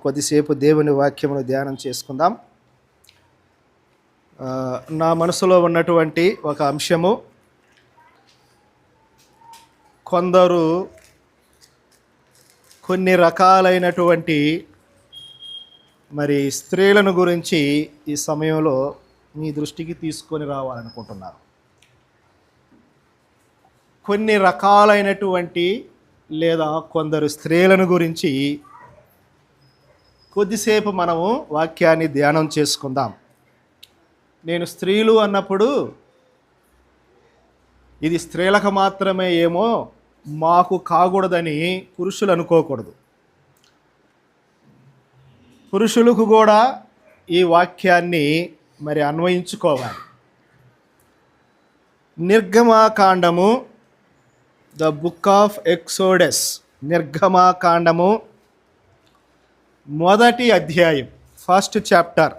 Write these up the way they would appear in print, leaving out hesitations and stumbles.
కొద్దిసేపు దేవుని వాక్యమును ధ్యానం చేసుకుందాం. నా మనసులో ఉన్నటువంటి ఒక అంశము, కొందరు కొన్ని రకాలైనటువంటి స్త్రీలను గురించి ఈ సమయంలో మీ దృష్టికి తీసుకొని రావాలనుకుంటున్నారు. కొన్ని రకాలైనటువంటి లేదా కొందరు స్త్రీలను గురించి కొద్దిసేపు మనము వాక్యాన్ని ధ్యానం చేసుకుందాం. నేను స్త్రీలు అన్నప్పుడు ఇది స్త్రీలకు మాత్రమే ఏమో మాకు కాకూడదని పురుషులు అనుకోకూడదు. పురుషులకు కూడా ఈ వాక్యాన్ని అన్వయించుకోవాలి. నిర్గమాకాండము, ద బుక్ ఆఫ్ ఎక్సోడస్, నిర్గమాకాండము మొదటి అధ్యాయం, ఫస్ట్ చాప్టర్.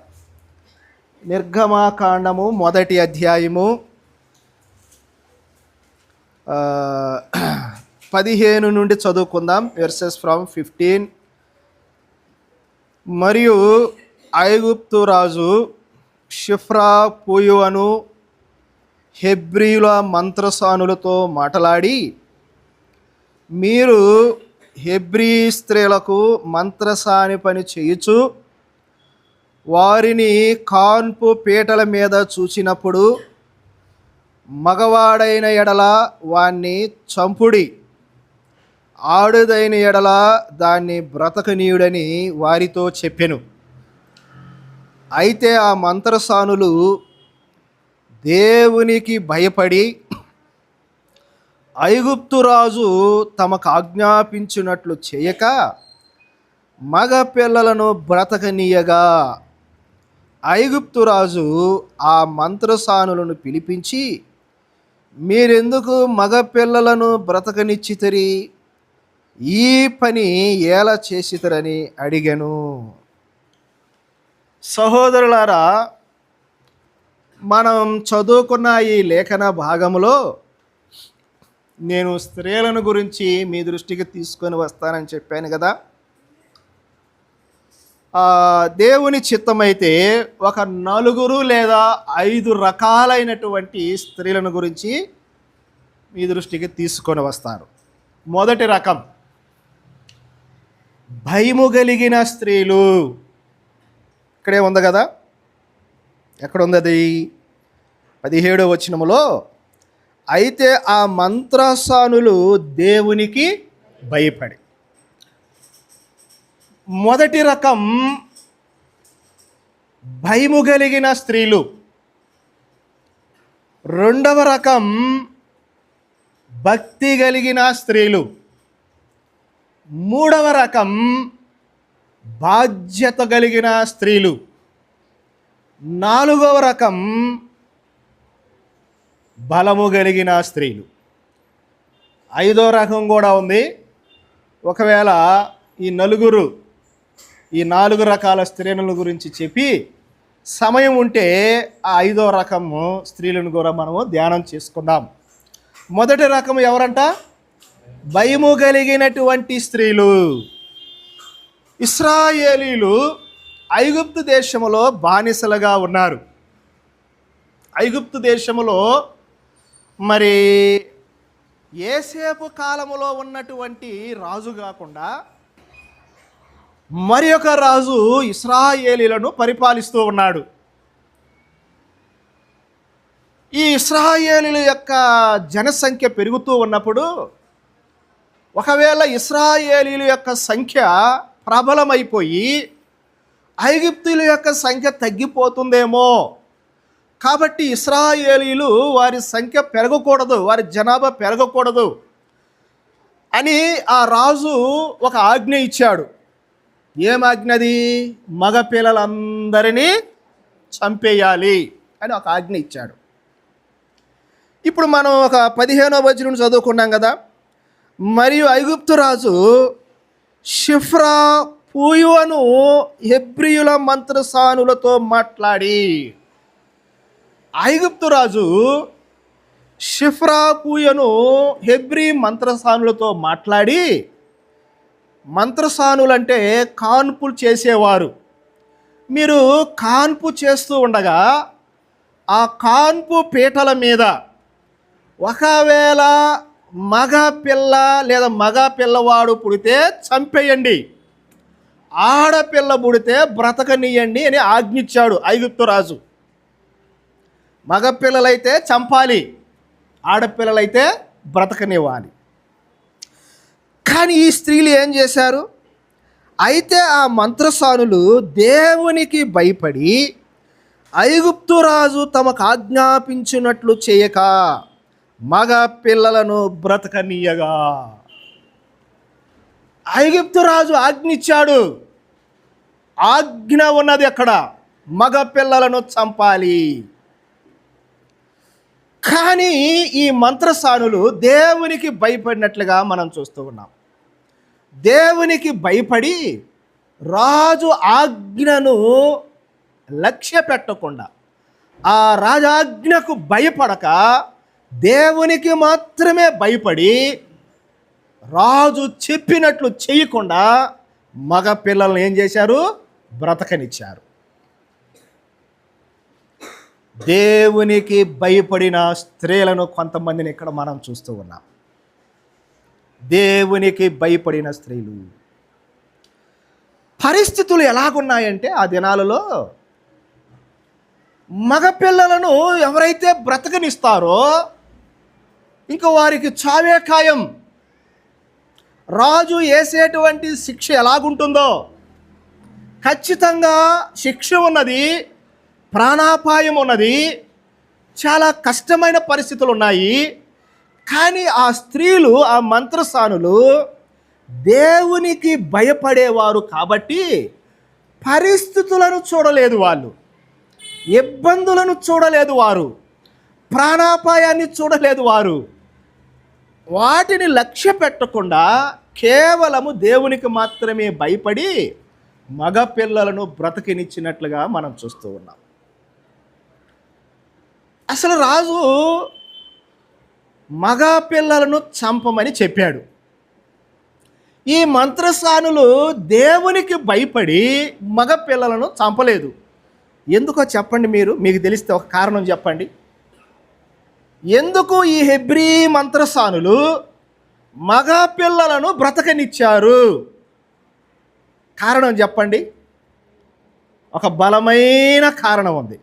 నిర్గమాకాండము మొదటి అధ్యాయము 15 నుండి చదువుకుందాం. Verses from 15. మరియు ఐగుప్తు రాజు షిఫ్రా పూయువను హెబ్రీయుల మంత్రసానులతో మాట్లాడి, మీరు హెబ్రీ స్త్రీలకు మంత్రసాని పని చేయుచు వారిని కాన్పు పీటల మీద చూచినప్పుడు మగవాడైన ఎడల వాణ్ణి చంపుడి, ఆడుదైన ఎడల దాన్ని బ్రతకనీయుడని వారితో చెప్పెను. అయితే ఆ మంత్రసానులు దేవునికి భయపడి ఐగుప్తు రాజు తమకు ఆజ్ఞాపించినట్లు చేయక మగ పిల్లలను బ్రతకనీయగా, ఐగుప్తు రాజు ఆ మంత్రసానులను పిలిపించి, మీరెందుకు మగ పిల్లలను బ్రతకనిచ్చితిరి? ఈ పని ఎలా చేసితరని అడిగాను. సహోదరులారా, మనం చదువుకున్న ఈ లేఖన భాగంలో నేను స్త్రీలను గురించి మీ దృష్టికి తీసుకొని వస్తానని చెప్పాను కదా. దేవుని చిత్తమైతే ఒక 4 లేదా 5 రకాలైనటువంటి స్త్రీలను గురించి మీ దృష్టికి తీసుకొని వస్తాను. మొదటి రకం, భయము కలిగిన స్త్రీలు. ఇక్కడే ఉంది కదా, ఎక్కడుంది అది? 17వ వచనములో, అయితే ఆ మంత్రసానులు దేవునికి భయపడి. మొదటి రకం భయము కలిగిన స్త్రీలు. రెండవ రకం భక్తి కలిగిన స్త్రీలు. మూడవ రకం బాధ్యత కలిగిన స్త్రీలు. నాలుగవ రకం బలము కలిగిన స్త్రీలు. 5వ రకం కూడా ఉంది. ఒకవేళ ఈ 4 రకాల స్త్రీల గురించి చెప్పి సమయం ఉంటే ఆ 5వ రకము స్త్రీలను కూడా మనము ధ్యానం చేసుకుందాం. మొదటి రకం ఎవరంట? భయము కలిగినటువంటి స్త్రీలు. ఇశ్రాయేలీలు ఐగుప్తు దేశములో బానిసలుగా ఉన్నారు. ఐగుప్తు దేశములో యోసేపు కాలములో ఉన్నటువంటి రాజు కాకుండా మరి ఒక రాజు ఇశ్రాయేలీలను పరిపాలిస్తూ ఉన్నాడు. ఈ ఇశ్రాయేలీల యొక్క జనసంఖ్య పెరుగుతూ ఉన్నప్పుడు, ఒకవేళ ఇశ్రాయేలీల యొక్క సంఖ్య ప్రబలమైపోయి ఐగుప్తుల యొక్క సంఖ్య తగ్గిపోతుందేమో, కాబట్టి ఇశ్రాయేలీలు వారి సంఖ్య పెరగకూడదు, వారి జనాభా పెరగకూడదు అని ఆ రాజు ఒక ఆజ్ఞ ఇచ్చాడు. ఏం ఆజ్ఞది? మగ పిల్లలందరినీ చంపేయాలి అని ఒక ఆజ్ఞ ఇచ్చాడు. ఇప్పుడు మనం ఒక 15వ వచనం చదువుకున్నాం కదా. మరియు ఐగుప్తు రాజు షిఫ్రా పూయువను హెబ్రీయుల మంత్రసానులతో మాట్లాడి, ఐగుప్తు రాజు షిఫ్రా పూయను హెబ్రీ మంత్రసానులతో మాట్లాడి, మంత్రసానులంటే కాన్పులు చేసేవారు. మీరు కాన్పు చేస్తూ ఉండగా ఆ కాన్పు పీటల మీద ఒకవేళ మగ పిల్ల లేదా మగ పిల్లవాడు పుడితే చంపేయండి, ఆడపిల్ల పుడితే బ్రతకనీయండి అని ఆజ్ఞించాడు ఐగుప్తు రాజు. మగపిల్లలైతే చంపాలి, ఆడపిల్లలైతే బ్రతకనివ్వాలి. కానీ ఈ స్త్రీలు ఏం చేశారు? అయితే ఆ మంత్రసానులు దేవునికి భయపడి ఐగుప్తు రాజు తమకు ఆజ్ఞాపించినట్లు చేయక మగ పిల్లలను బ్రతకనీయగా. ఐగుప్తు రాజు ఆజ్ఞిచ్చాడు, ఆజ్ఞ ఉన్నది అక్కడ, మగ పిల్లలను చంపాలి. కానీ ఈ మంత్రసానులు దేవునికి భయపడినట్లుగా మనం చూస్తూ ఉన్నాం. దేవునికి భయపడి రాజు ఆజ్ఞను లక్ష్య పెట్టకుండా, ఆ రాజాజ్ఞకు భయపడక దేవునికి మాత్రమే భయపడి రాజు చెప్పినట్లు చేయకుండా మగ పిల్లలను ఏం చేశారు? బ్రతకనిచ్చారు. దేవునికి భయపడిన స్త్రీలను కొంతమందిని ఇక్కడ మనం చూస్తూ ఉన్నాం. దేవునికి భయపడిన స్త్రీలు. పరిస్థితులు ఎలాగున్నాయంటే ఆ దినాలలో మగపిల్లలను ఎవరైతే బ్రతకనిస్తారో ఇంకా వారికి చావే ఖాయం. రాజు వేసేటువంటి శిక్ష ఎలాగుంటుందో ఖచ్చితంగా శిక్ష ఉన్నది, ప్రాణాపాయం ఉన్నది, చాలా కష్టమైన పరిస్థితులు ఉన్నాయి. కానీ ఆ స్త్రీలు, ఆ మంత్రసానులు దేవునికి భయపడేవారు కాబట్టి పరిస్థితులను చూడలేదు, వాళ్ళు ఇబ్బందులను చూడలేదు, వారు ప్రాణాపాయాన్ని చూడలేదు, వారు వాటిని లక్ష్య పెట్టకుండా కేవలము దేవునికి మాత్రమే భయపడి మగపిల్లలను బ్రతకనిచ్చినట్లుగా మనం చూస్తూ ఉన్నాం. అసలు రాజు మగ పిల్లలను చంపమని చెప్పాడు. ఈ మంత్రసానులు దేవునికి భయపడి మగ పిల్లలను చంపలేదు. ఎందుకో చెప్పండి, మీకు తెలిస్తే ఒక కారణం చెప్పండి. ఎందుకు ఈ హెబ్రీ మంత్రసానులు మగ పిల్లలను బ్రతకనిచ్చారు? కారణం చెప్పండి. ఒక బలమైన కారణం ఉంది,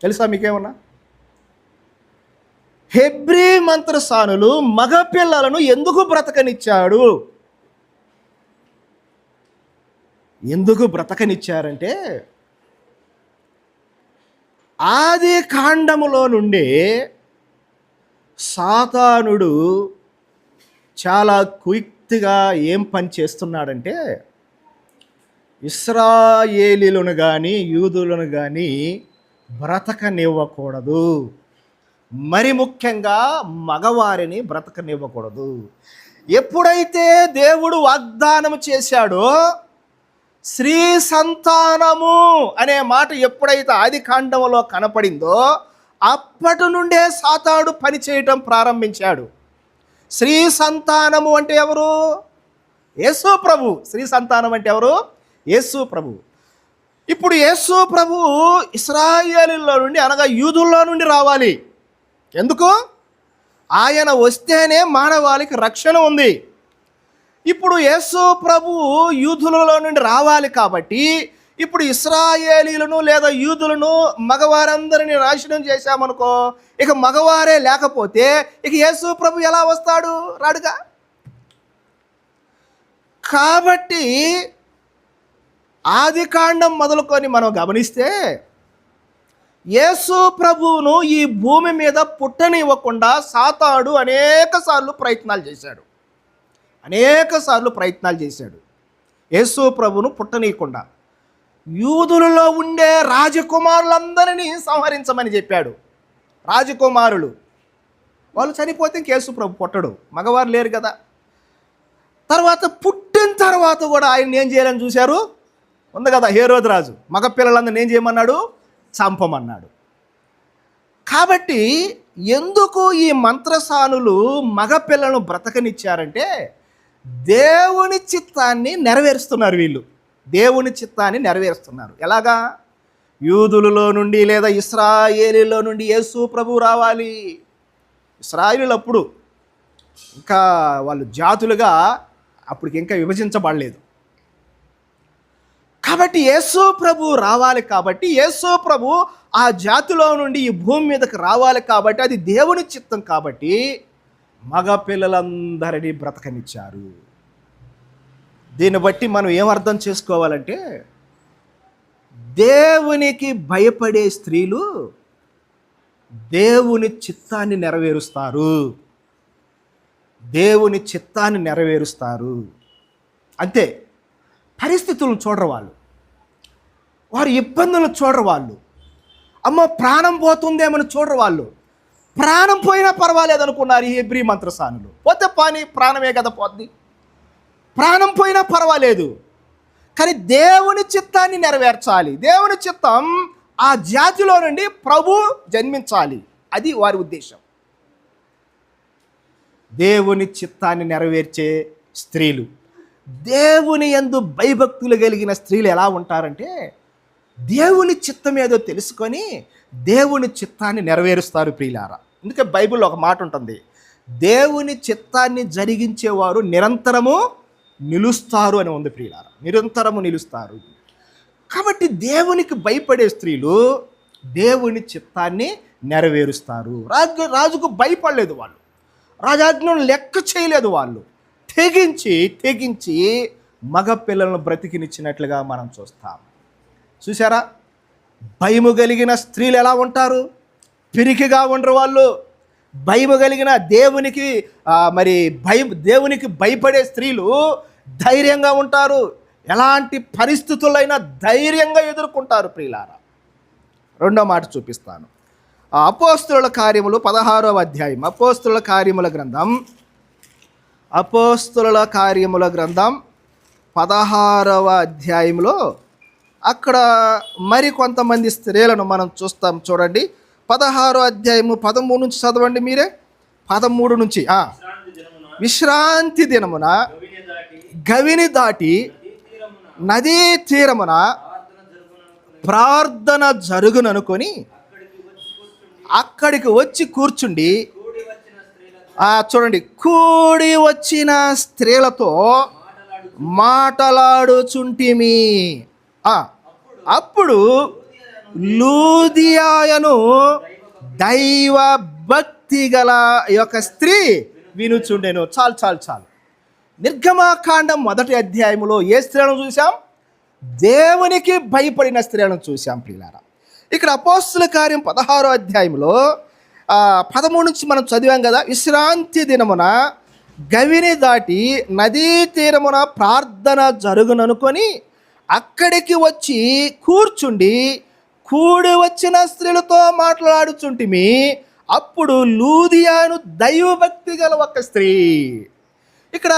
తెలుసా మీకేమన్నా? హెబ్రీ మంత్రసానులు మగ పిల్లలను ఎందుకు బ్రతకనిచ్చాడు? ఎందుకు బ్రతకనిచ్చారంటే ఆది కాండములో నుండి సాతానుడు చాలా క్విక్గా ఏం పని చేస్తున్నాడంటే ఇశ్రాయేలీలను కానీ యూదులను కానీ బ్రతకనివ్వకూడదు, మరి ముఖ్యంగా మగవారిని బ్రతకనివ్వకూడదు. ఎప్పుడైతే దేవుడు వాగ్దానం చేశాడో స్త్రీ సంతానము అనే మాట ఎప్పుడైతే ఆది కాండములో కనపడిందో అప్పటి నుండే సాతాడు పని చేయటం ప్రారంభించాడు. స్త్రీ సంతానము అంటే ఎవరు? యేసు ప్రభు. స్త్రీ సంతానం అంటే ఎవరు? యేసు ప్రభు. ఇప్పుడు యేసు ప్రభు ఇశ్రాయేలీలో నుండి, అనగా యూదుల్లో నుండి రావాలి. ఎందుకు? ఆయన వస్తేనే మానవాళికి రక్షణ ఉంది. ఇప్పుడు యేసు ప్రభు యూదులలో నుండి రావాలి కాబట్టి ఇప్పుడు ఇశ్రాయేలీలను లేదా యూదులను మగవారందరినీ నాశనం చేశామనుకో, ఇక మగవారే లేకపోతే ఇక యేసు ప్రభు ఎలా వస్తాడు? రాడుగా. కాబట్టి ఆది కాండం మొదలుకొని మనం గమనిస్తే యేసు ప్రభువును ఈ భూమి మీద పుట్టనివ్వకుండా సాతాడు అనేక సార్లు ప్రయత్నాలు చేశాడు. యేసు ప్రభువును పుట్టనీయకుండా యూదులలో ఉండే రాజకుమారులందరినీ సంహరించమని చెప్పాడు. రాజకుమారులు వాళ్ళు చనిపోతే ఇంక యేసు ప్రభు పుట్టడు, మగవారు లేరు కదా. తర్వాత పుట్టిన తర్వాత కూడా ఆయన ఏం చేయాలని చూశారు, ఉంది కదా హేరోదు రాజు, మగపిల్లలందరినీ ఏం చేయమన్నాడు? చంపమన్నాడు. కాబట్టి ఎందుకు ఈ మంత్రసానులు మగపిల్లలను బ్రతకనిచ్చారంటే దేవుని చిత్తాన్ని నెరవేరుస్తున్నారు వీళ్ళు. దేవుని చిత్తాన్ని నెరవేరుస్తున్నారు. ఎలాగా? యూదులలో నుండి లేదా ఇశ్రాయేలీలో నుండి యేసు ప్రభు రావాలి. ఇశ్రాయేలీలు అప్పుడు ఇంకా వాళ్ళు జాతులుగా అప్పటికి ఇంకా విభజించబడలేదు. కాబట్టి యేసు ప్రభు రావాలి. కాబట్టి యేసు ప్రభు ఆ జాతిలో నుండి ఈ భూమి మీదకి రావాలి. కాబట్టి అది దేవుని చిత్తం. కాబట్టి మగ పిల్లలందరినీ బ్రతకనిచ్చారు. దీన్ని బట్టి మనం ఏమర్థం చేసుకోవాలంటే, దేవునికి భయపడే స్త్రీలు దేవుని చిత్తాన్ని నెరవేరుస్తారు. దేవుని చిత్తాన్ని నెరవేరుస్తారు అంతే. పరిస్థితులను చూడరు వాళ్ళు, వారి ఇబ్బందులను చూడరు వాళ్ళు, అమ్మ ప్రాణం పోతుందేమని చూడరు వాళ్ళు. ప్రాణం పోయినా పర్వాలేదు అనుకున్నారు ఈ హెబ్రీ మంత్రసానులు. పోతే పాని, ప్రాణమే కదా పోద్ది, ప్రాణం పోయినా పర్వాలేదు, కానీ దేవుని చిత్తాన్ని నెరవేర్చాలి. దేవుని చిత్తం ఆ జాతిలో నుండి ప్రభు జన్మించాలి. అది వారి ఉద్దేశం. దేవుని చిత్తాన్ని నెరవేర్చే స్త్రీలు, దేవుని యందు భయభక్తులు కలిగిన స్త్రీలు ఎలా ఉంటారంటే, దేవుని చిత్తం ఏదో తెలుసుకొని దేవుని చిత్తాన్ని నెరవేరుస్తారు ప్రియులారా. అందుకే బైబిల్లో ఒక మాట ఉంటుంది, దేవుని చిత్తాన్ని జరిగించేవారు నిరంతరము నిలుస్తారు అని ఉంది ప్రియులారా. నిరంతరము నిలుస్తారు. కాబట్టి దేవునికి భయపడే స్త్రీలు దేవుని చిత్తాన్ని నెరవేరుస్తారు. రాజుకు భయపడలేదు వాళ్ళు, రాజాజ్ఞను లెక్క చేయలేదు వాళ్ళు. తెగించి మగ పిల్లలను బ్రతికినిచ్చినట్లుగా మనం చూస్తాం. చూసారా, భయము కలిగిన స్త్రీలు ఎలా ఉంటారు? పిరికిగా ఉండరు వాళ్ళు. భయము కలిగిన దేవునికి భయపడే స్త్రీలు ధైర్యంగా ఉంటారు. ఎలాంటి పరిస్థితులైనా ధైర్యంగా ఎదుర్కొంటారు ప్రియులారా. రెండో మాట చూపిస్తాను. అపోస్తలుల కార్యములు 16వ అధ్యాయం. అపోస్తలుల కార్యముల గ్రంథం 16వ అధ్యాయంలో అక్కడ మరి కొంతమంది స్త్రీలను మనం చూస్తాం. చూడండి, 16వ అధ్యాయము 13 నుంచి చదవండి మీరే. 13 నుంచి. విశ్రాంతి దినమున గవిని దాటి నదీ తీరమున ప్రార్థన జరుగుననుకొని అక్కడికి వచ్చి కూర్చుండి, చూడండి, కూడి వచ్చిన స్త్రీలతో మాటలాడుచుంటిమి. అప్పుడు లూదియాయను దైవ భక్తి గల యొక్క స్త్రీ వినుచుండెను. చాలు. నిర్గమాకాండం 1వ అధ్యాయంలో ఏ స్త్రీలను చూసాం? దేవునికి భయపడిన స్త్రీలను చూసాం ప్రియులారా. ఇక్కడ అపోస్తలుల కార్యం 16వ అధ్యాయంలో 13 నుంచి మనం చదివాం కదా. విశ్రాంతి దినమున గవిని దాటి నదీ తీరమున ప్రార్థన జరుగుననుకొని అక్కడికి వచ్చి కూర్చుండి కూడి వచ్చిన స్త్రీలతో మాట్లాడుచుంటిమి. అప్పుడు లూదియాను దైవభక్తి గల ఒక స్త్రీ. ఇక్కడ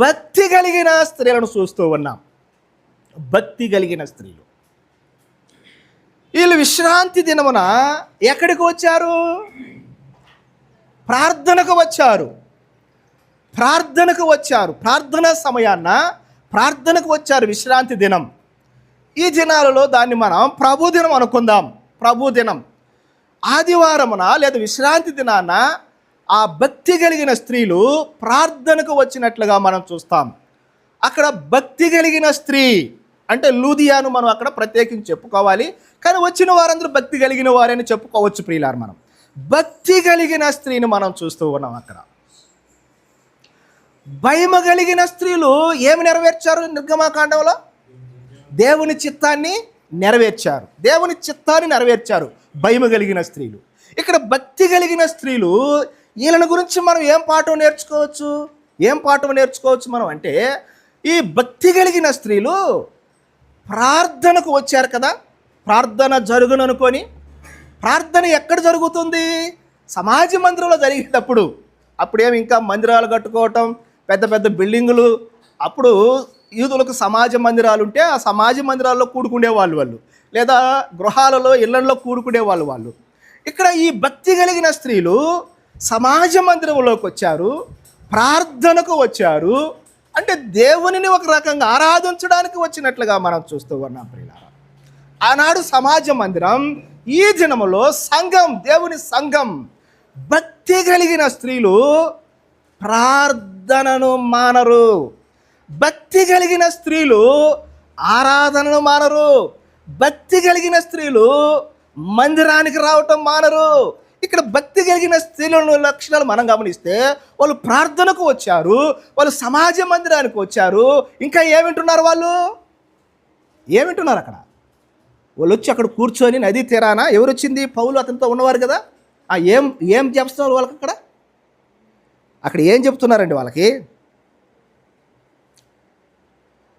భక్తి కలిగిన స్త్రీలను చూస్తూ ఉన్నాం. భక్తి కలిగిన స్త్రీలు వీళ్ళు విశ్రాంతి దినమున ఎక్కడికి వచ్చారు? ప్రార్థనకు వచ్చారు. ప్రార్థనా సమయాన్న ప్రార్థనకు వచ్చారు. విశ్రాంతి దినం. ఈ దినాలలో దాన్ని మనం ప్రభు దినం అనుకుందాం. ప్రభు దినం ఆదివారమున లేదా విశ్రాంతి దినాన ఆ భక్తి కలిగిన స్త్రీలు ప్రార్థనకు వచ్చినట్లుగా మనం చూస్తాం. అక్కడ భక్తి కలిగిన స్త్రీ అంటే లూదియాను మనం అక్కడ ప్రత్యేకించి చెప్పుకోవాలి. కానీ వచ్చిన వారందరూ భక్తి కలిగిన వారని చెప్పుకోవచ్చు ప్రియులారు. మనం భక్తి కలిగిన స్త్రీని మనం చూస్తూ ఉన్నాం. అక్కడ భయము కలిగిన స్త్రీలు ఏమి నెరవేర్చారు? నిర్గమాకాండంలో దేవుని చిత్తాన్ని నెరవేర్చారు. భయము కలిగిన స్త్రీలు. ఇక్కడ భక్తి కలిగిన స్త్రీలు. వీళ్ళని గురించి మనం ఏం పాఠం నేర్చుకోవచ్చు మనం అంటే, ఈ భక్తి కలిగిన స్త్రీలు ప్రార్థనకు వచ్చారు కదా. ప్రార్థన జరుగుననుకొని, ప్రార్థన ఎక్కడ జరుగుతుంది? సమాజ మందిరంలో జరిగేటప్పుడు. అప్పుడేమి ఇంకా మందిరాలు కట్టుకోవటం, పెద్ద పెద్ద బిల్డింగులు. అప్పుడు యూదులకు సమాజ మందిరాలు ఉంటే ఆ సమాజ మందిరాల్లో కూడుకునేవాళ్ళు వాళ్ళు, లేదా గృహాలలో ఇళ్లలో కూడుకునేవాళ్ళు వాళ్ళు. ఇక్కడ ఈ భక్తి కలిగిన స్త్రీలు సమాజ మందిరంలోకి వచ్చారు, ప్రార్థనకు వచ్చారు. అంటే దేవునిని ఒక రకంగా ఆరాధించడానికి వచ్చినట్లుగా మనం చూస్తూ ఉన్నాం ప్రియులారా. ఆనాడు సమాజ మందిరం, ఈ దినములో సంఘం, దేవుని సంఘం, భక్తి కలిగిన స్త్రీలు ప్రార్థనను మానరు. భక్తి కలిగిన స్త్రీలు ఆరాధనను మానరు. భక్తి కలిగిన స్త్రీలు మందిరానికి రావటం మానరు. ఇక్కడ భక్తి కలిగిన స్త్రీల లక్షణాలు మనం గమనిస్తే, వాళ్ళు ప్రార్థనకు వచ్చారు, వాళ్ళు సమాజ మందిరానికి వచ్చారు. ఇంకా ఏమింటున్నారు? వాళ్ళు ఏమింటున్నారు? అక్కడ వాళ్ళు వచ్చి అక్కడ కూర్చొని నదీ తీరాన, ఎవరు వచ్చింది? పౌలు అతనితో ఉన్నవారు కదా. ఏం ఏం చెప్తున్నారు వాళ్ళకి? అక్కడ ఏం చెప్తున్నారండి వాళ్ళకి?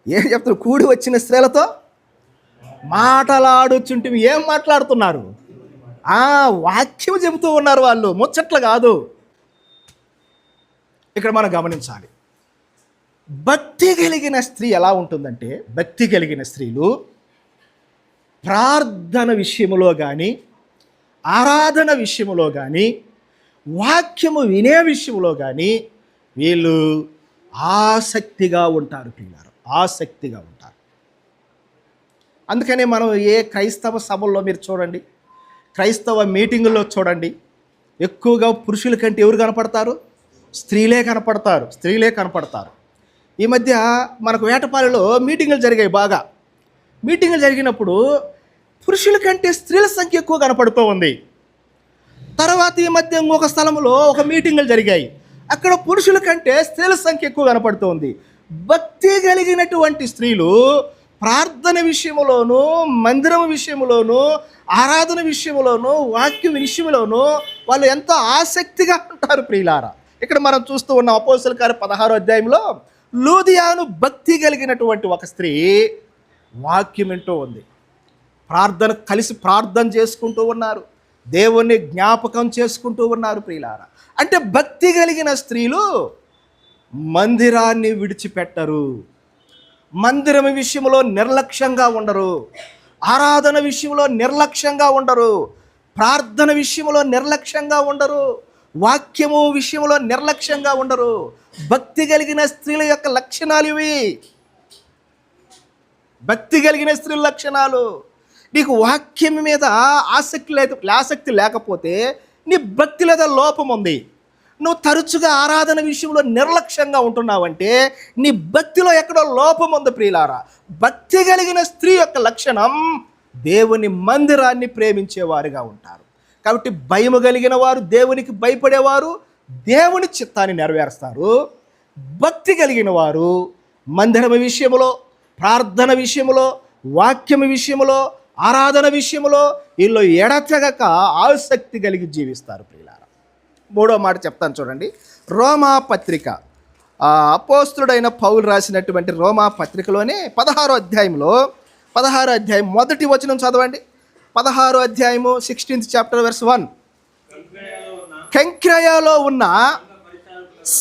ఏం చెప్తున్నారు? కూడి వచ్చిన స్త్రీలతో మాటలాడుచుంటే ఏం మాట్లాడుతున్నారు? వాక్యం చెబుతూ ఉన్నారు వాళ్ళు, ముచ్చట్లు కాదు. ఇక్కడ మనం గమనించాలి. భక్తి కలిగిన స్త్రీ ఎలా ఉంటుందంటే, భక్తి కలిగిన స్త్రీలు ప్రార్థన విషయములో కానీ, ఆరాధన విషయములో కానీ, వాక్యము వినే విషయంలో కానీ వీళ్ళు ఆసక్తిగా ఉంటారు పిల్లలు, ఆసక్తిగా ఉంటారు. అందుకనే మనం ఏ క్రైస్తవ సభల్లో మీరు చూడండి, క్రైస్తవ మీటింగుల్లో చూడండి, ఎక్కువగా పురుషుల కంటే ఎవరు కనపడతారు? స్త్రీలే కనపడతారు, స్త్రీలే కనపడతారు. ఈ మధ్య మనకు వేటపాలెలో మీటింగులు జరిగాయి బాగా. మీటింగులు జరిగినప్పుడు పురుషుల కంటే స్త్రీల సంఖ్య ఎక్కువ కనపడుతూ ఉంది. తర్వాత ఈ మధ్య ఇంకొక స్థలంలో ఒక మీటింగులు జరిగాయి, అక్కడ పురుషుల కంటే స్త్రీల సంఖ్య ఎక్కువ కనపడుతూ ఉంది. భక్తి కలిగినటువంటి స్త్రీలు ప్రార్థన విషయంలోనూ, మందిరం విషయంలోనూ, ఆరాధన విషయంలోనూ, వాక్యం విషయంలోనూ వాళ్ళు ఎంతో ఆసక్తిగా ఉంటారు ప్రియులారా. ఇక్కడ మనం చూస్తూ ఉన్నాం అపోస్తలుల కార్యం 16వ అధ్యాయంలో లూదియాను భక్తి కలిగినటువంటి ఒక స్త్రీ వాక్యం వింటూ ఉంది. కలిసి ప్రార్థన చేసుకుంటూ ఉన్నారు, దేవుణ్ణి జ్ఞాపకం చేసుకుంటూ ఉన్నారు ప్రియులారా. అంటే భక్తి కలిగిన స్త్రీలు మందిరాన్ని విడిచిపెట్టరు, మందిరం విషయంలో నిర్లక్ష్యంగా ఉండరు, ఆరాధన విషయంలో నిర్లక్ష్యంగా ఉండరు, ప్రార్థన విషయంలో నిర్లక్ష్యంగా ఉండరు, వాక్యము విషయంలో నిర్లక్ష్యంగా ఉండరు. భక్తి కలిగిన స్త్రీల యొక్క లక్షణాలు ఇవి. భక్తి కలిగిన స్త్రీల లక్షణాలు. నీకు వాక్యం మీద ఆసక్తి లేకపోతే నీ భక్తి లేదా లోపం ఉంది. నువ్వు తరచుగా ఆరాధన విషయంలో నిర్లక్ష్యంగా ఉంటున్నావంటే నీ భక్తిలో ఎక్కడో లోపం ఉంది ప్రియులారా. భక్తి కలిగిన స్త్రీ యొక్క లక్షణం దేవుని మందిరాన్ని ప్రేమించేవారుగా ఉంటారు. కాబట్టి భయము కలిగిన వారు, దేవునికి భయపడేవారు దేవుని చిత్తాన్ని నెరవేరుస్తారు. భక్తి కలిగిన వారు మందిరం విషయంలో, ప్రార్థన విషయంలో, వాక్యం విషయంలో, ఆరాధన విషయంలో వీళ్ళు ఎడతెగక ఆసక్తి కలిగి జీవిస్తారు ప్రియులారా. మూడో మాట చెప్తాను చూడండి. రోమా పత్రిక, అపోస్తుడైన పౌలు రాసినటువంటి రోమా పత్రికలోనే 16వ అధ్యాయం మొదటి వచనం చదవండి. 16వ అధ్యాయము 16th chapter verse 1. కెంక్రయలో ఉన్న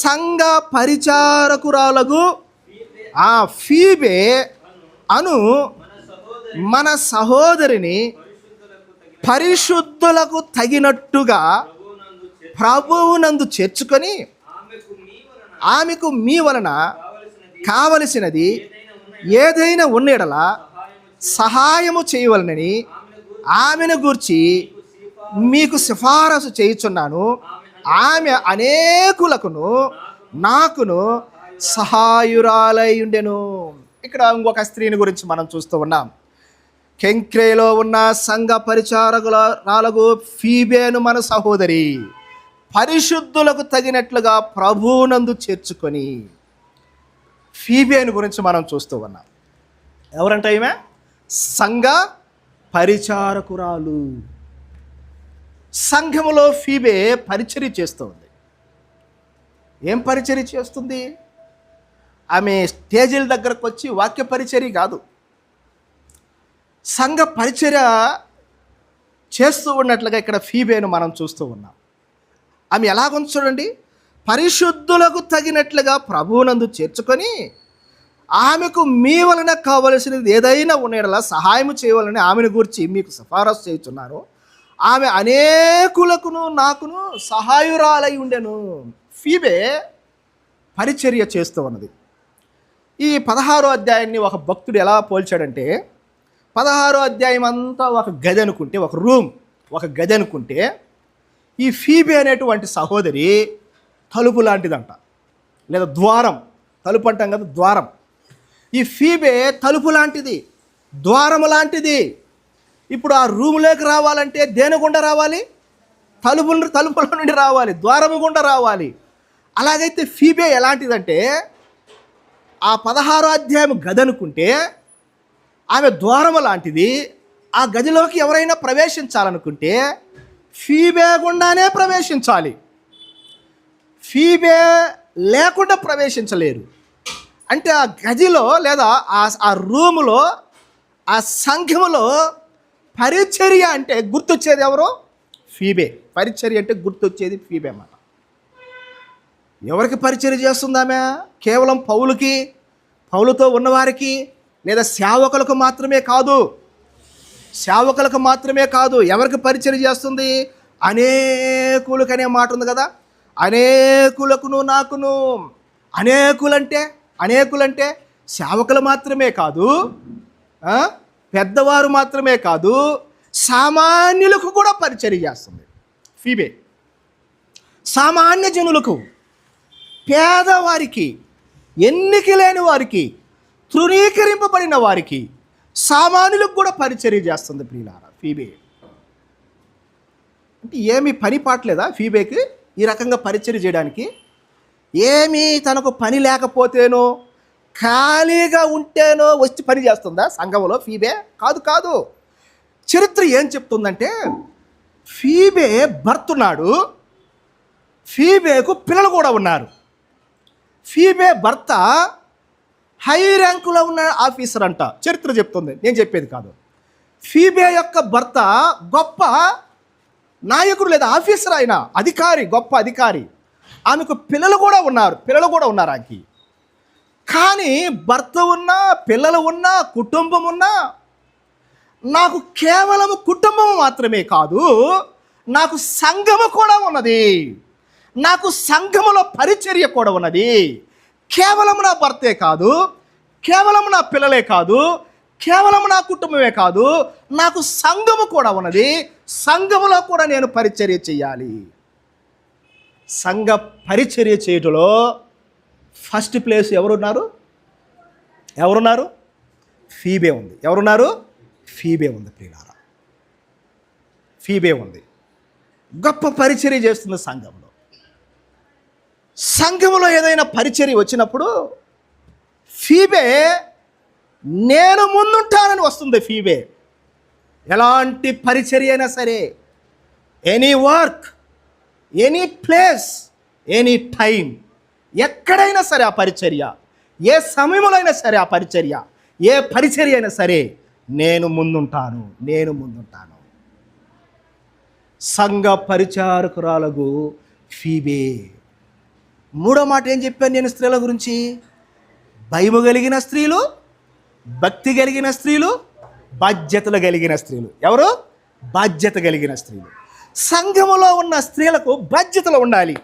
సంఘ పరిచారకురాలకు ఫీబే అను మన సహోదరిని పరిశుద్ధులకు తగినట్టుగా ప్రభువునందు చేర్చుకొని ఆమెకు మీ వలన కావలసినది ఏదైనా ఉన్న యెడల సహాయము చేయవలనని ఆమెను గూర్చి మీకు సిఫారసు చేయుచున్నాను. ఆమె అనేకులకును నాకును సహాయురాలై ఉండెను. ఇక్కడ ఇంకొక స్త్రీని గురించి మనం చూస్తూ ఉన్నాం. కెంక్రేలో ఉన్న సంఘ పరిచారకురాలకు ఫీబేను మన సహోదరి పరిశుద్ధులకు తగినట్లుగా ప్రభువునందు చేర్చుకొని. ఫీబేను గురించి మనం చూస్తూ ఉన్నాం. ఎవరంట ఈమె? సంఘ పరిచారకురాలు. సంఘములో ఫీబే పరిచర్య చేస్తుంది. ఏం పరిచర్య చేస్తుంది? ఆమె స్టేజీల దగ్గరకు వచ్చి వాక్య పరిచర్య కాదు, సంఘ పరిచర్య చేస్తూ ఉన్నట్లుగా ఇక్కడ ఫీబేను మనం చూస్తూ ఉన్నాం. ఆమె ఎలాగొంది చూడండి. పరిశుద్ధులకు తగినట్లుగా ప్రభువునందు చేర్చుకొని ఆమెకు మీ వలన కావలసినది ఏదైనా ఉండేలా సహాయం చేయవాలని ఆమెను గూర్చి మీకు సిఫారసు చేయుచున్నారు. ఆమె అనేకులకును నాకును సహాయురాలై ఉండెను. ఫీబే పరిచర్య చేస్తూ ఉన్నది. ఈ 16వ అధ్యాయాన్ని ఒక భక్తుడు ఎలా పోల్చాడంటే, 16వ అధ్యాయం అంతా ఒక గది అనుకుంటే, ఒక రూమ్, ఒక గది అనుకుంటే, ఈ ఫీబే అనేటువంటి సహోదరి తలుపు లాంటిదంట, లేదా ద్వారం. తలుపు అంటాం కదా, ద్వారం. ఈ ఫీబే తలుపు లాంటిది, ద్వారము లాంటిది. ఇప్పుడు ఆ రూములోకి రావాలంటే దేని గుండా రావాలి? తలుపుల నుండి రావాలి, ద్వారము గుండా రావాలి. అలాగైతే ఫీబే ఎలాంటిదంటే, ఆ 16వ అధ్యాయం గది అనుకుంటే ఆమె ద్వారము లాంటిది. ఆ గదిలోకి ఎవరైనా ప్రవేశించాలనుకుంటే ఫీబే గుండానే ప్రవేశించాలి. ఫీబే లేకుండా ప్రవేశించలేరు. అంటే ఆ గదిలో లేదా ఆ రూములో, ఆ సంఘములో పరిచర్య అంటే గుర్తొచ్చేది ఎవరు? ఫీబే. పరిచర్య అంటే గుర్తొచ్చేది ఫీబే అన్నమాట. ఎవరికి పరిచర్య చేస్తుంది ఆమె? కేవలం పౌలుతో ఉన్నవారికి లేదా సేవకులకు మాత్రమే కాదు. ఎవరికి పరిచర్య చేస్తుంది? అనేకులకు అనే మాట ఉంది కదా, అనేకులకును నాకును. అనేకులంటే సేవకులు మాత్రమే కాదు, పెద్దవారు మాత్రమే కాదు, సామాన్యులకు కూడా పరిచర్య చేస్తుంది ఫీబే. సామాన్య జనులకు, పేదవారికి, ఎన్నిక లేని వారికి, తృణీకరింపబడిన వారికి, సామాన్యులకు కూడా పరిచర్య చేస్తుంది ప్రియులారా ఫీబే. అంటే ఏమీ పని పాటలేదా ఫీబేకి ఈ రకంగా పరిచర్య చేయడానికి? ఏమీ తనకు పని లేకపోతేనో, ఖాళీగా ఉంటేనో వచ్చి పని చేస్తుందా సంఘంలో ఫీబే? కాదు. చరిత్ర ఏం చెప్తుందంటే, ఫీబే భర్త ఉన్నాడు, ఫీబేకు పిల్లలు కూడా ఉన్నారు. ఫీబే భర్త హై ర్యాంకులో ఉన్న ఆఫీసర్ అంట, చరిత్ర చెప్తుంది, నేను చెప్పేది కాదు. ఫీబే యొక్క భర్త గొప్ప నాయకుడు లేదా ఆఫీసర్, ఆయన అధికారి, గొప్ప అధికారి. ఆమెకు పిల్లలు కూడా ఉన్నారు ఆమెకి. కానీ భర్త ఉన్నా, పిల్లలు ఉన్నా, కుటుంబం ఉన్నా, నాకు కేవలం కుటుంబం మాత్రమే కాదు, నాకు సంఘము కూడా ఉన్నది, నాకు సంఘములో పరిచర్య కూడా ఉన్నది. కేవలం నా భర్తే కాదు, కేవలం నా పిల్లలే కాదు, కేవలం నా కుటుంబమే కాదు, నాకు సంఘము కూడా ఉన్నది. సంఘములో కూడా నేను పరిచర్య చేయాలి. సంఘ పరిచర్య చేయటంలో ఫస్ట్ ప్లేస్ ఎవరున్నారు? ఫీబే ఉంది. ఎవరున్నారు? ఫీబే ఉంది ప్రియులారా. ఫీబే ఉంది, గొప్ప పరిచర్య చేస్తుంది సంఘంలో. సంఘములో ఏదైనా పరిచర్య వచ్చినప్పుడు ఫీబే నేను ముందుంటానని వస్తుంది. ఫీబే ఎలాంటి పరిచర్య అయినా సరే, any work, any place, any time, ఎక్కడైనా సరే ఆ పరిచర్య, ఏ సమయంలో అయినా సరే ఆ పరిచర్య, ఏ పరిచర్య అయినా సరే నేను ముందుంటాను. సంఘ పరిచారకురాలకు ఫీబే. మూడో మాట ఏం చెప్పాను నేను స్త్రీల గురించి? భయము కలిగిన స్త్రీలు, భక్తి కలిగిన స్త్రీలు, బాధ్యతలు కలిగిన స్త్రీలు. ఎవరు? బాధ్యత కలిగిన స్త్రీలు. సంఘములో ఉన్న స్త్రీలకు బాధ్యతలు ఉండాలి,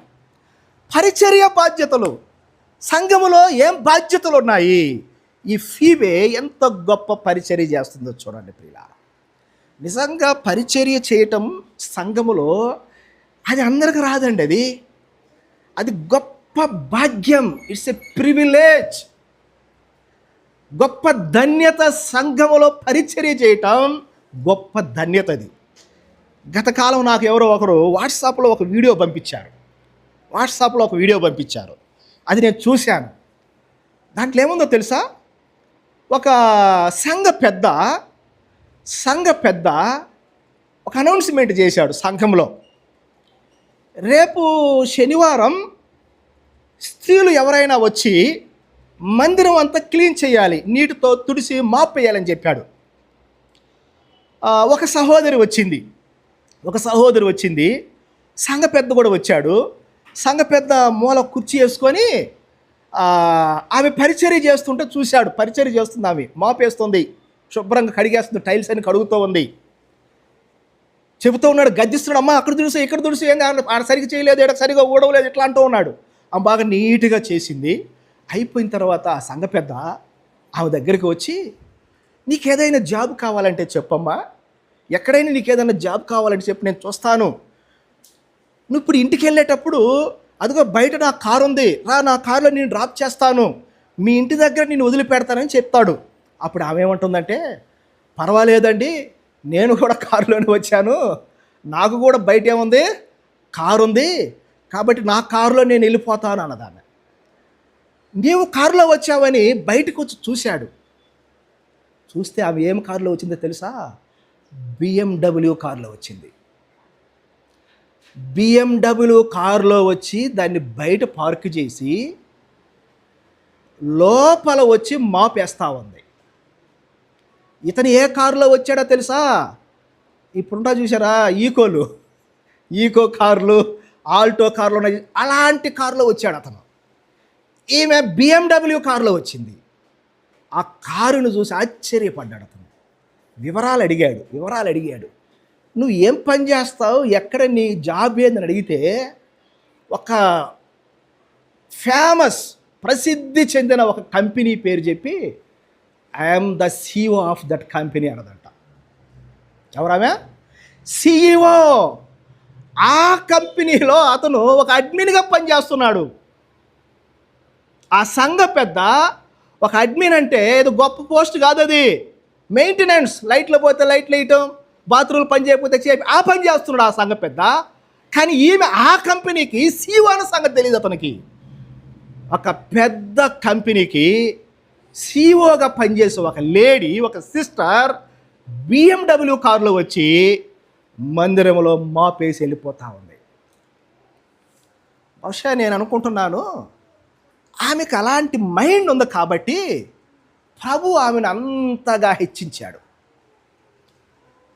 పరిచర్య బాధ్యతలు. సంఘములో ఏం బాధ్యతలు ఉన్నాయి? ఈ ఫీబే ఎంత గొప్ప పరిచర్య చేస్తుందో చూడండి ప్రియులారా. నిజంగా పరిచర్య చేయటం సంఘములో అది అందరికి రాదండి. అది గొప్ప భాగ్యం, ఇట్స్ ఎ ప్రివిలేజ్, గొప్ప ధన్యత. సంఘములో పరిచర్య చేయటం గొప్ప ధన్యత. అది గత కాలం నాకు ఎవరో ఒకరు వాట్సాప్లో ఒక వీడియో పంపించారు. అది నేను చూశాను. దాంట్లో ఏముందో తెలుసా? ఒక సంఘ పెద్ద ఒక అనౌన్స్మెంట్ చేశాడు సంఘంలో. రేపు శనివారం స్త్రీలు ఎవరైనా వచ్చి మందిరం అంతా క్లీన్ చేయాలి, నీటితో తుడిసి మాప్ వేయాలని చెప్పాడు. ఒక సహోదరి వచ్చింది, సంఘ పెద్ద కూడా వచ్చాడు. సంఘ పెద్ద మూల కుర్చీ వేసుకొని ఆమె పరిచర్య చేస్తుంటే చూశాడు. పరిచర్య చేస్తుంది, ఆమె మాప్ వేస్తుంది, శుభ్రంగా కడిగేస్తుంది, టైల్స్ అని కడుగుతూ ఉంది. చెబుతూ ఉన్నాడు, గద్దిస్తున్నాడు, అమ్మ అక్కడ తుడుసు, ఇక్కడ తుడుసు, ఏం ఆడ సరిగ్గా చేయలేదు, ఇక్కడ సరిగా ఊడవలేదు, ఇట్లా అంటూ ఉన్నాడు. ఆమె బాగా నీట్గా చేసింది. అయిపోయిన తర్వాత ఆ సంఘ పెద్ద ఆమె దగ్గరికి వచ్చి, నీకేదైనా జాబ్ కావాలంటే చెప్పమ్మా, ఎక్కడైనా నీకేదైనా జాబ్ కావాలంటే చెప్పు, నేను చూస్తాను. నువ్వు ఇప్పుడు ఇంటికి వెళ్ళేటప్పుడు అదిగో బయట నా కారు ఉంది, రా నా కారులో నేను డ్రాప్ చేస్తాను, మీ ఇంటి దగ్గర నేను వదిలిపెడతానని చెప్తాడు. అప్పుడు ఆమె ఏమంటుందంటే, పర్వాలేదండి, నేను కూడా కారులోనే వచ్చాను, నాకు కూడా బయట ఏముంది, కారు ఉంది, కాబట్టి నా కారులో నేను వెళ్ళిపోతాను అన్నదాన్ని. నీవు కారులో వచ్చావని బయటకు వచ్చి చూశాడు. చూస్తే ఆమె ఏం కారులో వచ్చిందో తెలుసా? BMW కారులో వచ్చింది. BMW కారులో వచ్చి దాన్ని బయట పార్క్ చేసి లోపల వచ్చి మాపేస్తా ఉంది. ఇతను ఏ కారులో వచ్చాడో తెలుసా? ఇప్పుడుంటా చూసారా ఈకో కార్లు, ఆల్టో కార్లు ఉన్నాయి, అలాంటి కారులో వచ్చాడు అతను. ఈమె BMW కారులో వచ్చింది. ఆ కారును చూసి ఆశ్చర్యపడ్డాడు అతను. వివరాలు అడిగాడు. నువ్వు ఏం పని చేస్తావు, ఎక్కడ నీ జాబ్ ఏందని అడిగితే, ఒక ఫేమస్ ప్రసిద్ధి చెందిన ఒక కంపెనీ పేరు చెప్పి, I'm the CEO of that company అన్నదంట. ఎవరామె? CEO. ఆ కంపెనీలో అతను ఒక అడ్మిన్గా పనిచేస్తున్నాడు. ఆ సంఘ పెద్ద ఒక అడ్మిన్ అంటే ఏదో గొప్ప పోస్ట్ కాదు, అది మెయింటెనెన్స్, లైట్లు పోతే లైట్లు వేయటం, బాత్రూమ్లు పని చేయకపోతే ఆ పని చేస్తున్నాడు ఆ సంఘ పెద్ద. కానీ ఈమె ఆ కంపెనీకి CEO అన్న సంగతి తెలియదు అతనికి. ఒక పెద్ద కంపెనీకి CEOగా పనిచేసే ఒక లేడీ, ఒక సిస్టర్ BMW కారులో వచ్చి మందిరంలో మాపేసి వెళ్ళిపోతూ ఉంది. బహుశా నేను అనుకుంటున్నాను, ఆమెకు అలాంటి మైండ్ ఉంది కాబట్టి ప్రభు ఆమెను అంతగా హెచ్చించాడు.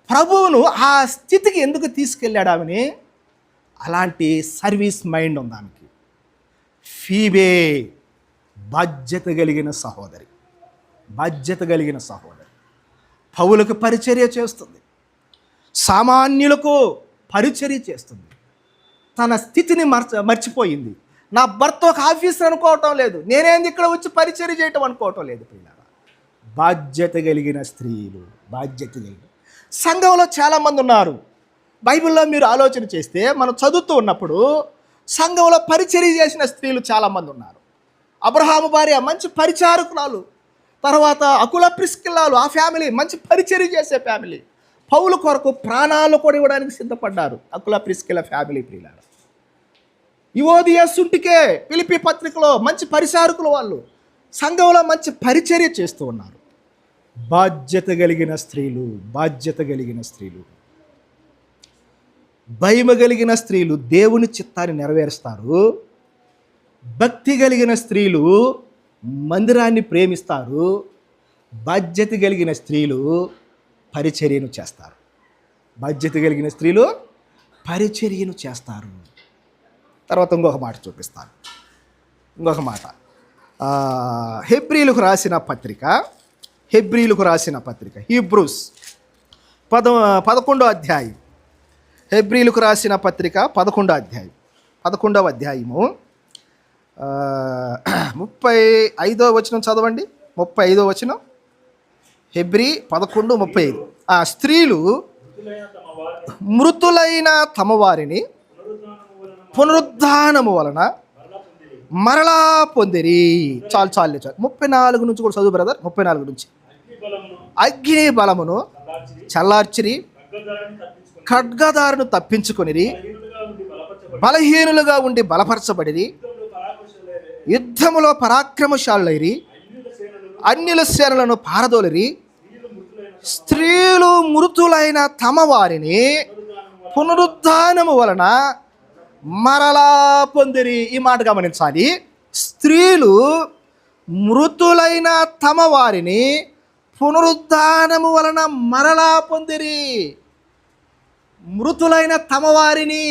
ప్రభువును ఆ స్థితికి ఎందుకు తీసుకెళ్ళాడు ఆమెని? అలాంటి సర్వీస్ మైండ్ ఉంది ఆమెకి. ఫీబే బాధ్యత కలిగిన సహోదరి, పౌలకు పరిచర్య చేస్తుంది, సామాన్యులకు పరిచర్య చేస్తుంది. తన స్థితిని మర్చిపోయింది. నా భర్త ఒక ఆఫీసర్ అనుకోవటం లేదు, నేనేంది ఇక్కడ వచ్చి పరిచర్య చేయటం అనుకోవటం లేదు. పిల్లలు, బాధ్యత కలిగిన స్త్రీలు, సంఘంలో చాలామంది ఉన్నారు. బైబిల్లో మీరు ఆలోచన చేస్తే మనం చదువుతూ ఉన్నప్పుడు సంఘంలో పరిచర్య చేసిన స్త్రీలు చాలామంది ఉన్నారు. అబ్రహాము భార్య మంచి పరిచారకురాలు, తర్వాత అకుల ప్రిస్కిల్లాలు, ఆ ఫ్యామిలీ మంచి పరిచర్య చేసే ఫ్యామిలీ. పౌలు కొరకు ప్రాణాలు కూడా ఇవ్వడానికి సిద్ధపడ్డారు అకుల ప్రిస్కిల్ల ఫ్యామిలీ. ప్రియులారా, యువోదియ సుంటికే ఫిలిప్పీ పత్రికలో మంచి పరిచారకులు, వాళ్ళు సంఘంలో మంచి పరిచర్య చేస్తూ ఉన్నారు. బాధ్యత కలిగిన స్త్రీలు, భయమ కలిగిన స్త్రీలు దేవుని చిత్తాన్ని నెరవేరుస్తారు. భక్తి కలిగిన స్త్రీలు మందిరాన్ని ప్రేమిస్తారు. బాధ్యత కలిగిన స్త్రీలు పరిచర్యను చేస్తారు. తర్వాత ఇంకొక మాట చూపిస్తాను. హెబ్రీలకు రాసిన పత్రిక హీబ్రూస్ 11వ అధ్యాయం. హెబ్రీలకు రాసిన పత్రిక 11వ అధ్యాయము 35వ వచనం చదవండి. 35వ వచనం, హెబ్రీ 11:35. స్త్రీలు మృతులైన తమ వారిని పునరుద్ధానము వలన మరలా పొందిరి. చాలు 34 నుంచి కూడా చదువు బ్రదర్. 34 నుంచి, అగ్ని బలమును చల్లార్చిరి, ఖడ్గదారును తప్పించుకొనిరి, బలహీనులుగా ఉండి బలపరచబడిరి, యుద్ధములో పరాక్రమశాలులైరి, అన్యుల సేనలను పారదోలిరి. స్త్రీలు మృతులైన తమ వారిని పునరుద్ధానము వలన మరలా పొందిరి. ఈ మాట గమనించాలి. స్త్రీలు మృతులైన తమ వారిని పునరుద్ధానము వలన మరలా పొందిరి. మృతులైన తమ వారిని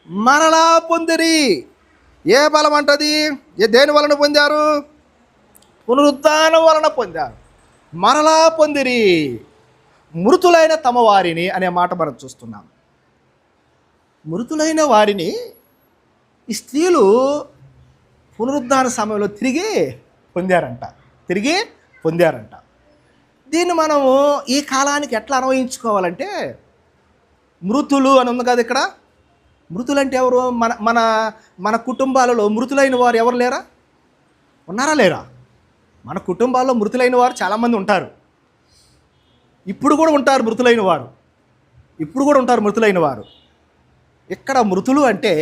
మరలా పొందిరి. ఏ బలం అంటది? దేని వలన పొందారు? పునరుద్ధానం వలన పొందారు. మరలా పొందిరి. మృతులైన తమ వారిని అనే మాట మనం చూస్తున్నాం. మృతులైన వారిని ఈ స్త్రీలు పునరుద్ధాన సమయంలో తిరిగి పొందారంట. దీన్ని మనము ఈ కాలానికి ఎట్లా అన్వయించుకోవాలంటే, మృతులు అని ఉంది కదా ఇక్కడ. మృతులు అంటే ఎవరు? మన మన మన కుటుంబాలలో మృతులైన వారు ఎవరు లేరా? ఉన్నారా లేరా? మన కుటుంబాల్లో మృతులైన వారు చాలామంది ఉంటారు. ఇప్పుడు కూడా ఉంటారు మృతులైన వారు. ఇక్కడ మృతులు అంటే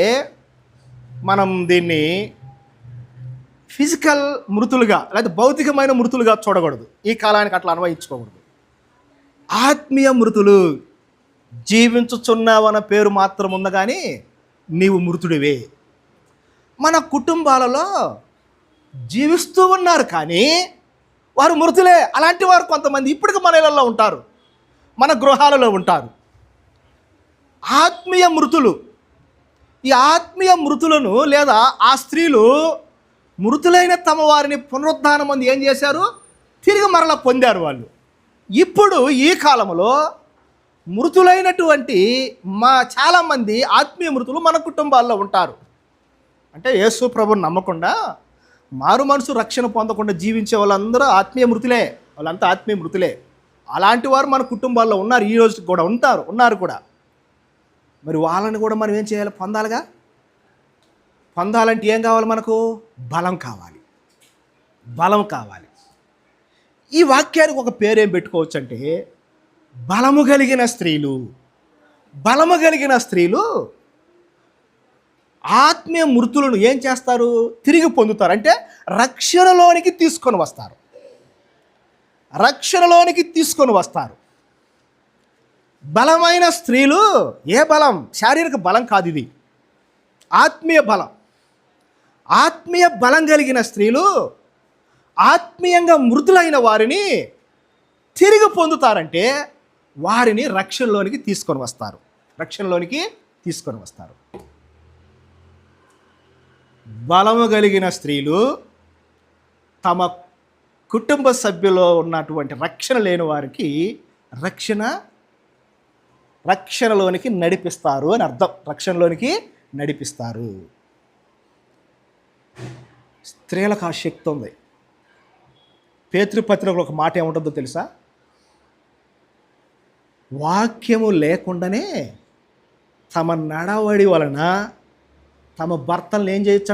మనం దీన్ని ఫిజికల్ మృతులుగా లేదా భౌతికమైన మృతులుగా చూడకూడదు. ఈ కాలానికి అట్లా అన్వయించుకోకూడదు. ఆత్మీయ మృతులు. జీవించుచున్నావన్న పేరు మాత్రం ఉంది, కానీ నీవు మృతుడివే. మన కుటుంబాలలో జీవిస్తూ ఉన్నారు కానీ వారు మృతులే. అలాంటి వారు కొంతమంది ఇప్పటికీ మన ఇళ్ళల్లో ఉంటారు, మన గృహాలలో ఉంటారు. ఆత్మీయ మృతులు. ఈ ఆత్మీయ మృతులను లేదా ఆ స్త్రీలు మృతులైన తమ వారిని పునరుద్ధానం అంది ఏం చేశారు? తిరిగి మరలా పొందారు వాళ్ళు. ఇప్పుడు ఈ కాలంలో మృతులైనటువంటి చాలామంది ఆత్మీయ మృతులు మన కుటుంబాల్లో ఉంటారు. అంటే యేసు ప్రభుని నమ్మకుండా మారు మనసు రక్షణ పొందకుండా జీవించే వాళ్ళందరూ వాళ్ళంతా ఆత్మీయ మృతులే. అలాంటి వారు మన కుటుంబాల్లో ఉన్నారు, ఈ రోజు కూడా ఉన్నారు కూడా. మరి వాళ్ళని కూడా మనం ఏం చేయాలి? పొందాలంటే ఏం కావాలి? మనకు బలం కావాలి. ఈ వాక్యానికి ఒక పేరేం పెట్టుకోవచ్చు అంటే, బలము కలిగిన స్త్రీలు ఆత్మీయ మృతులను ఏం చేస్తారు? తిరిగి పొందుతారు. అంటే రక్షణలోనికి తీసుకొని వస్తారు. బలమైన స్త్రీలు. ఏ బలం? శారీరక బలం కాదు, ఇది ఆత్మీయ బలం కలిగిన స్త్రీలు ఆత్మీయంగా మృతులైన వారిని తిరిగి పొందుతారంటే వారిని రక్షణలోనికి తీసుకొని వస్తారు. బలము కలిగిన స్త్రీలు తమ కుటుంబ సభ్యులో ఉన్నటువంటి రక్షణ లేని వారికి రక్షణలోనికి నడిపిస్తారు అని అర్థం. రక్షణలోనికి నడిపిస్తారు. స్త్రీలకు ఆ శక్తి ఉంది. పేతురు పత్రికలో ఒక మాట ఏముంటుందో తెలుసా? వాక్యము లేకుండానే తమ నడవడి వలన తమ భర్తలను ఏం చేయొచ్చు?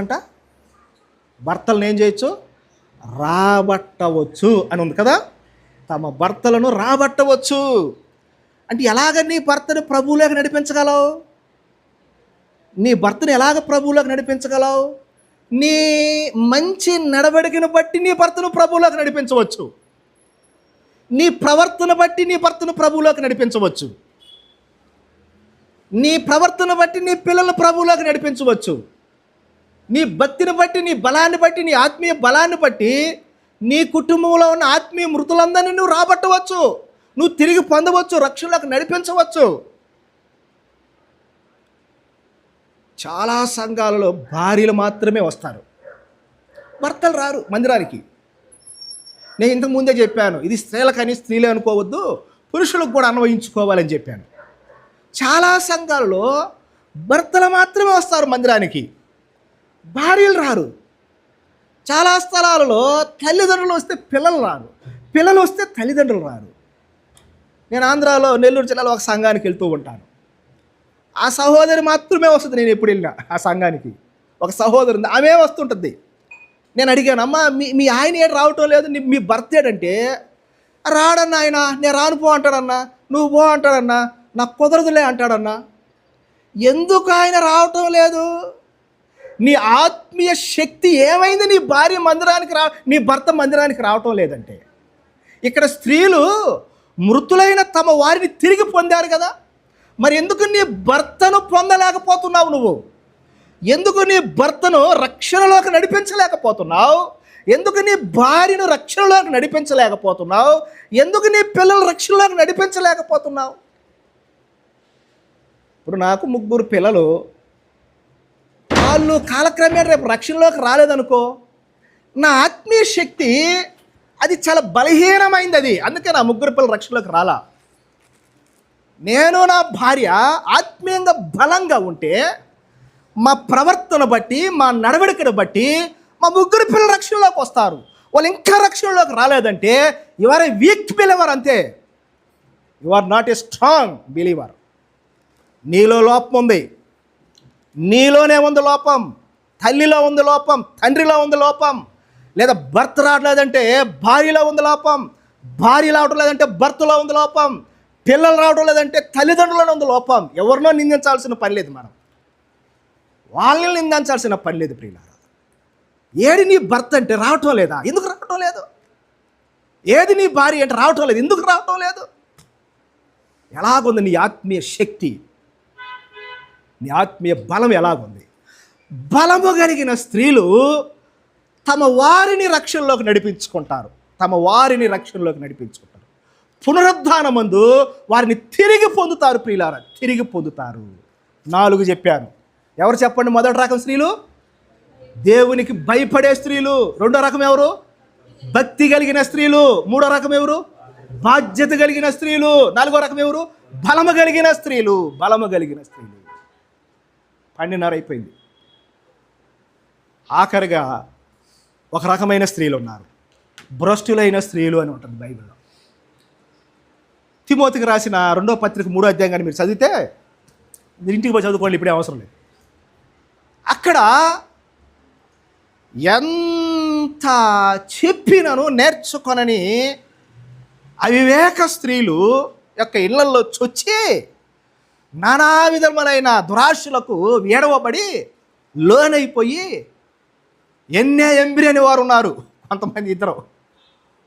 రాబట్టవచ్చు అని ఉంది కదా. తమ భర్తలను రాబట్టవచ్చు అంటే ఎలాగ నీ భర్తను ప్రభువులోకి నడిపించగలవు? నీ మంచి నడవడికను బట్టి నీ భర్తను ప్రభువులోకి నడిపించవచ్చు. నీ ప్రవర్తన బట్టి నీ భర్తను ప్రభువులోకి నడిపించవచ్చు. నీ ప్రవర్తన బట్టి నీ పిల్లలను ప్రభువులోకి నడిపించవచ్చు. నీ భక్తిని బట్టి, నీ బలాన్ని బట్టి, నీ ఆత్మీయ బలాన్ని బట్టి నీ కుటుంబంలో ఉన్న ఆత్మీయ మృతులందరినీ నువ్వు రాబట్టవచ్చు. నువ్వు తిరిగి పొందవచ్చు, రక్షణలోకి నడిపించవచ్చు. చాలా సంఘాలలో భార్యలు మాత్రమే వస్తారు, భర్తలు రారు మందిరానికి. నేను ఇంతకు ముందే చెప్పాను, ఇది స్త్రీలకని స్త్రీలే అనుకోవద్దు, పురుషులకు కూడా అన్వయించుకోవాలని చెప్పాను. చాలా సంఘాలలో భర్తలు మాత్రమే వస్తారు మందిరానికి, భార్యలు రారు. చాలా స్థలాలలో తల్లిదండ్రులు వస్తే పిల్లలు రారు, పిల్లలు వస్తే తల్లిదండ్రులు రారు. నేను ఆంధ్రాలో నెల్లూరు జిల్లాలో ఒక సంఘానికి వెళ్తూ ఉంటాను. ఆ సహోదరి మాత్రమే వస్తుంది. నేను ఎప్పుడు వెళ్ళినా ఆ సంఘానికి ఒక సహోదరు ఉంది, ఆమె వస్తుంటుంది. నేను అడిగాను, అమ్మ మీ ఆయన ఏడు రావటం లేదు, మీ భర్త ఏడంటే, రాడన్నా ఆయన, నేను రాను పో అంటాడన్నా, నువ్వు పో అంటాడన్నా, నాకు కుదరదులే అంటాడన్నా. ఎందుకు ఆయన రావటం లేదు? నీ ఆత్మీయ శక్తి ఏమైంది? నీ భర్త మందిరానికి రావటం లేదంటే. ఇక్కడ స్త్రీలు మృతులైన తమ వారిని తిరిగి పొందారు కదా, మరి ఎందుకు నీ భర్తను పొందలేకపోతున్నావు? నువ్వు ఎందుకు నీ భర్తను రక్షణలోకి నడిపించలేకపోతున్నావు? ఎందుకు నీ భార్యను రక్షణలోకి నడిపించలేకపోతున్నావు? ఎందుకు నీ పిల్లలు రక్షణలోకి నడిపించలేకపోతున్నావు? ఇప్పుడు నాకు 3 పిల్లలు, వాళ్ళు కాలక్రమేణా రేపు రక్షణలోకి రాలేదనుకో, నా ఆత్మీయ శక్తి అది చాలా బలహీనమైంది. అది అందుకే నా 3 పిల్లలు రక్షణలోకి రాలా. నేను నా భార్య ఆత్మీయంగా బలంగా ఉంటే మా ప్రవర్తన బట్టి, మా నడవడికను బట్టి, మా ముగ్గురు పిల్లలు రక్షణలోకి వస్తారు. వాళ్ళు ఇంకా రక్షణలోకి రాలేదంటే you are a weak believer, అంతే. You are not a strong believer. నీలో లోపం ఉంది, నీలోనే ఉంది లోపం, తల్లిలో ఉంది లోపం, తండ్రిలో ఉంది లోపం, లేదా భర్త రావట్లేదంటే భార్యలో ఉంది లోపం, భార్య రావడం లేదంటే భర్తలో ఉంది లోపం, పిల్లలు రావడం లేదంటే తల్లిదండ్రులలో ఉంది లోపం. ఎవరినో నిందించాల్సిన పని లేదు, మనం వాళ్ళని నిందించాల్సిన పని లేదు. ప్రియులారా, ఏది నీ భర్త అంటే రావటం లేదా? ఎందుకు రావటం లేదు? ఏది నీ భార్య అంటే రావటం లేదు, ఎందుకు రావటం లేదు? ఎలాగుంది నీ ఆత్మీయ శక్తి, నీ ఆత్మీయ బలం ఎలాగుంది? బలము కలిగిన స్త్రీలు తమ వారిని రక్షణలోకి నడిపించుకుంటారు, తమ వారిని రక్షణలోకి నడిపించుకుంటారు. పునరుద్ధానమందు వారిని తిరిగి పొందుతారు. ప్రియులారా, తిరిగి పొందుతారు. 4 చెప్పాను. ఎవరు చెప్పండి? మొదటి రకం స్త్రీలు దేవునికి భయపడే స్త్రీలు. రెండో రకం ఎవరు? భక్తి కలిగిన స్త్రీలు. మూడో రకం ఎవరు? బాధ్యత కలిగిన స్త్రీలు. నాలుగో రకం ఎవరు? బలము కలిగిన స్త్రీలు. బలము కలిగిన స్త్రీలు. 12:30 అయిపోయింది. ఆఖరిగా ఒక రకమైన స్త్రీలు ఉన్నారు, భ్రష్టులైన స్త్రీలు అని ఉంటుంది బైబిల్లో. తిమోతికి రాసిన 2వ పత్రిక 3వ అధ్యాయం కానీ మీరు చదివితే, మీరు ఇంటికి పోయి చదువుకోండి, ఇప్పుడే అవసరం లేదు. అక్కడ ఎంత చెప్పినను నేర్చుకొనని అవివేక స్త్రీలు యొక్క ఇళ్లలో చొచ్చి నానా విధములైన దురాశలకు వేడవబడి లోనైపోయి ఎంబిరి అని వారు ఉన్నారు కొంతమంది. ఇద్దరు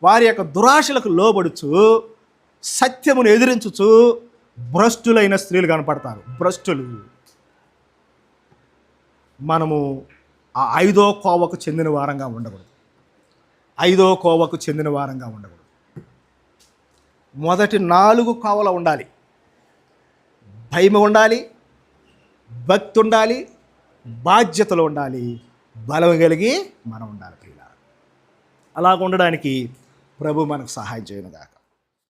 వారి యొక్క దురాశలకు లోబడుచు సత్యమును ఎదిరించుచు భ్రష్టులైన స్త్రీలు కనపడతారు. భ్రష్టులు. మనము ఆ 5వ కోవకు చెందిన వారంగా ఉండకూడదు. 5వ కోవకు చెందిన వారంగా ఉండకూడదు. మొదటి 4 కోవలు ఉండాలి. భయం ఉండాలి, భక్తి ఉండాలి, బాధ్యతలు ఉండాలి, బలం కలిగి మనం ఉండాలి. ప్రియులారా, అలాగ ఉండడానికి ప్రభు మనకు సహాయం చేయనుగాక.